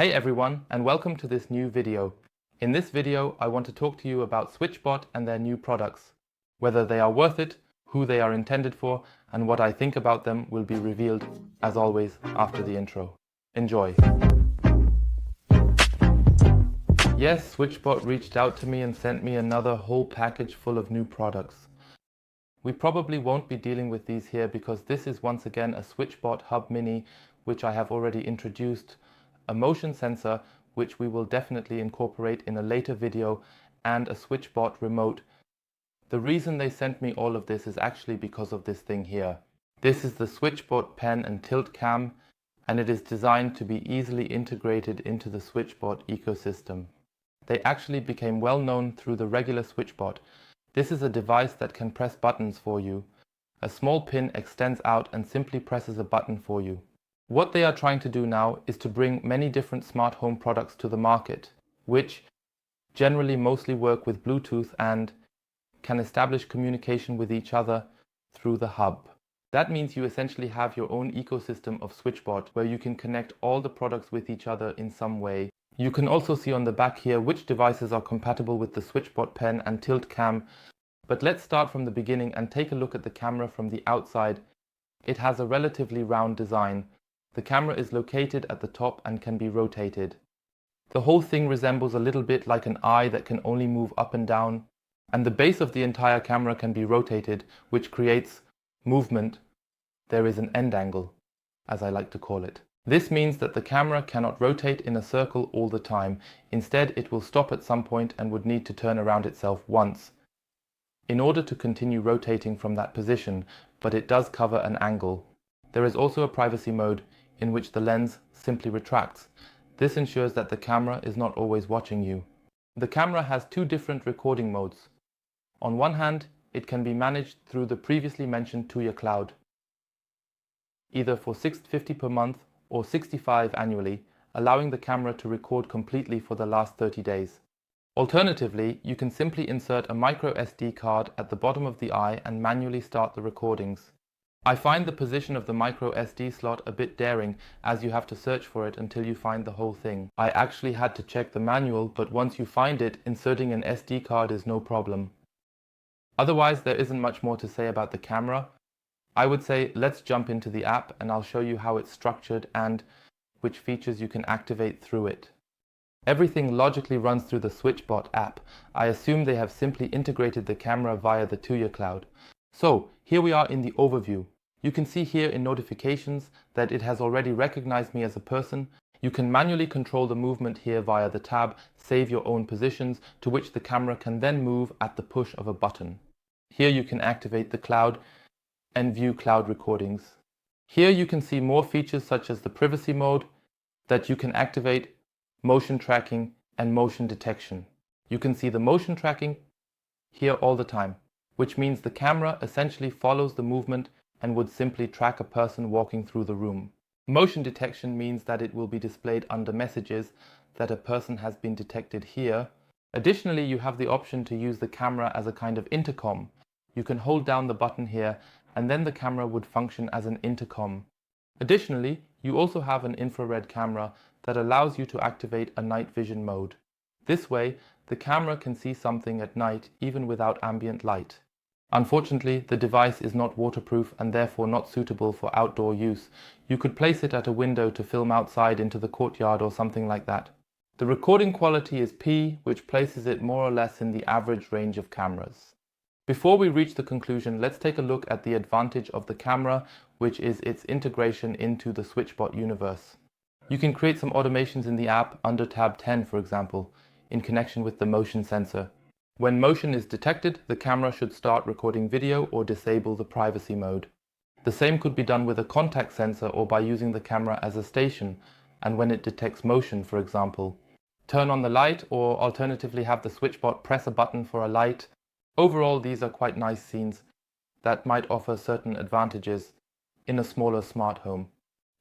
Hey everyone, and welcome to this new video. In this video, I want to talk to you about Switchbot and their new products. Whether they are worth it, who they are intended for, and what I think about them will be revealed, as always, after the intro. Enjoy. Yes, Switchbot reached out to me and sent me another whole package full of new products. We probably won't be dealing with these here because this is once again a Switchbot Hub Mini, which I have already introduced, a motion sensor, which we will definitely incorporate in a later video, and a Switchbot remote. The reason they sent me all of this is actually because of this thing here. This is the Switchbot pen and tilt cam, and it is designed to be easily integrated into the Switchbot ecosystem. They actually became well known through the regular Switchbot. This is a device that can press buttons for you. A small pin extends out and simply presses a button for you. What they are trying to do now is to bring many different smart home products to the market, which generally mostly work with Bluetooth and can establish communication with each other through the hub. That means you essentially have your own ecosystem of Switchbot where you can connect all the products with each other in some way. You can also see on the back here which devices are compatible with the Switchbot pen and tilt cam. But let's start from the beginning and take a look at the camera from the outside. It has a relatively round design. The camera is located at the top and can be rotated. The whole thing resembles a little bit like an eye that can only move up and down. And the base of the entire camera can be rotated, which creates movement. There is an end angle, as I like to call it. This means that the camera cannot rotate in a circle all the time. Instead, it will stop at some point and would need to turn around itself once in order to continue rotating from that position, but it does cover an angle. There is also a privacy mode in which the lens simply retracts. This ensures that the camera is not always watching you. The camera has two different recording modes. On one hand, it can be managed through the previously mentioned Tuya Cloud, either for $650 per month or $65 annually, allowing the camera to record completely for the last 30 days. Alternatively, you can simply insert a micro SD card at the bottom of the eye and manually start the recordings. I find the position of the micro SD slot a bit daring, as you have to search for it until you find the whole thing. I actually had to check the manual, but once you find it, inserting an SD card is no problem. Otherwise, there isn't much more to say about the camera. I would say let's jump into the app and I'll show you how it's structured and which features you can activate through it. Everything logically runs through the Switchbot app. I assume they have simply integrated the camera via the Tuya Cloud. So here we are in the overview. You can see here in notifications that it has already recognized me as a person. You can manually control the movement here via the tab Save Your Own Positions, to which the camera can then move at the push of a button. Here you can activate the cloud and view cloud recordings. Here you can see more features such as the privacy mode that you can activate, motion tracking and motion detection. You can see the motion tracking here all the time, which means the camera essentially follows the movement and would simply track a person walking through the room. Motion detection means that it will be displayed under messages that a person has been detected here. Additionally, you have the option to use the camera as a kind of intercom. You can hold down the button here and then the camera would function as an intercom. Additionally, you also have an infrared camera that allows you to activate a night vision mode. This way, the camera can see something at night even without ambient light. Unfortunately, the device is not waterproof and therefore not suitable for outdoor use. You could place it at a window to film outside into the courtyard or something like that. The recording quality is P, which places it more or less in the average range of cameras. Before we reach the conclusion, let's take a look at the advantage of the camera, which is its integration into the Switchbot universe. You can create some automations in the app under tab 10, for example, in connection with the motion sensor. When motion is detected, the camera should start recording video or disable the privacy mode. The same could be done with a contact sensor or by using the camera as a station, and when it detects motion, for example, turn on the light or alternatively have the Switchbot press a button for a light. Overall, these are quite nice scenes that might offer certain advantages in a smaller smart home.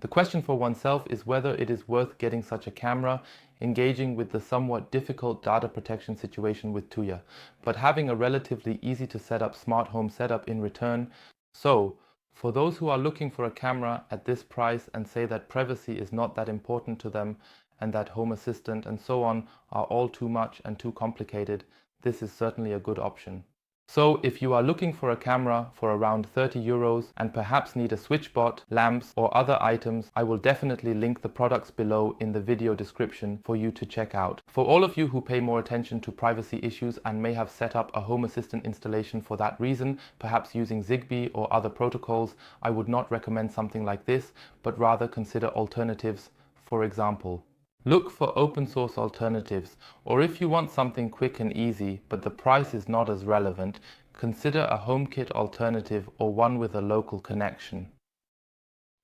The question for oneself is whether it is worth getting such a camera, engaging with the somewhat difficult data protection situation with Tuya, but having a relatively easy to set up smart home setup in return. So, for those who are looking for a camera at this price and say that privacy is not that important to them and that Home Assistant and so on are all too much and too complicated, this is certainly a good option. So if you are looking for a camera for around 30 euros and perhaps need a Switchbot, lamps or other items, I will definitely link the products below in the video description for you to check out. For all of you who pay more attention to privacy issues and may have set up a Home Assistant installation for that reason, perhaps using Zigbee or other protocols, I would not recommend something like this, but rather consider alternatives. For example, look for open source alternatives, or if you want something quick and easy, but the price is not as relevant, consider a HomeKit alternative or one with a local connection.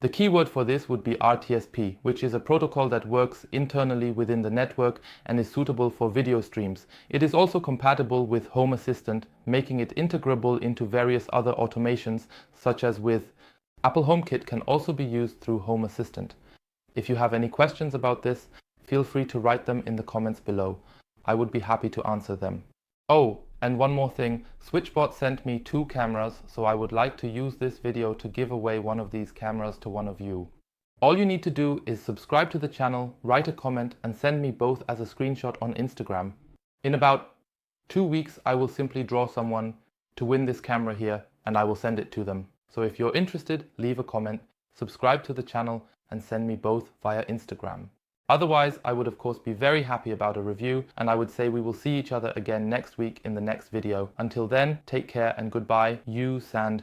The keyword for this would be RTSP, which is a protocol that works internally within the network and is suitable for video streams. It is also compatible with Home Assistant, making it integrable into various other automations, such as with Apple HomeKit can also be used through Home Assistant. If you have any questions about this, feel free to write them in the comments below. I would be happy to answer them. Oh, and one more thing, Switchbot sent me 2 cameras, so I would like to use this video to give away one of these cameras to one of you. All you need to do is subscribe to the channel, write a comment and send me both as a screenshot on Instagram. In about 2 weeks I will simply draw someone to win this camera here and I will send it to them. So if you're interested, leave a comment, subscribe to the channel and send me both via Instagram. Otherwise, I would of course be very happy about a review, and I would say we will see each other again next week in the next video. Until then, take care and goodbye. You Sand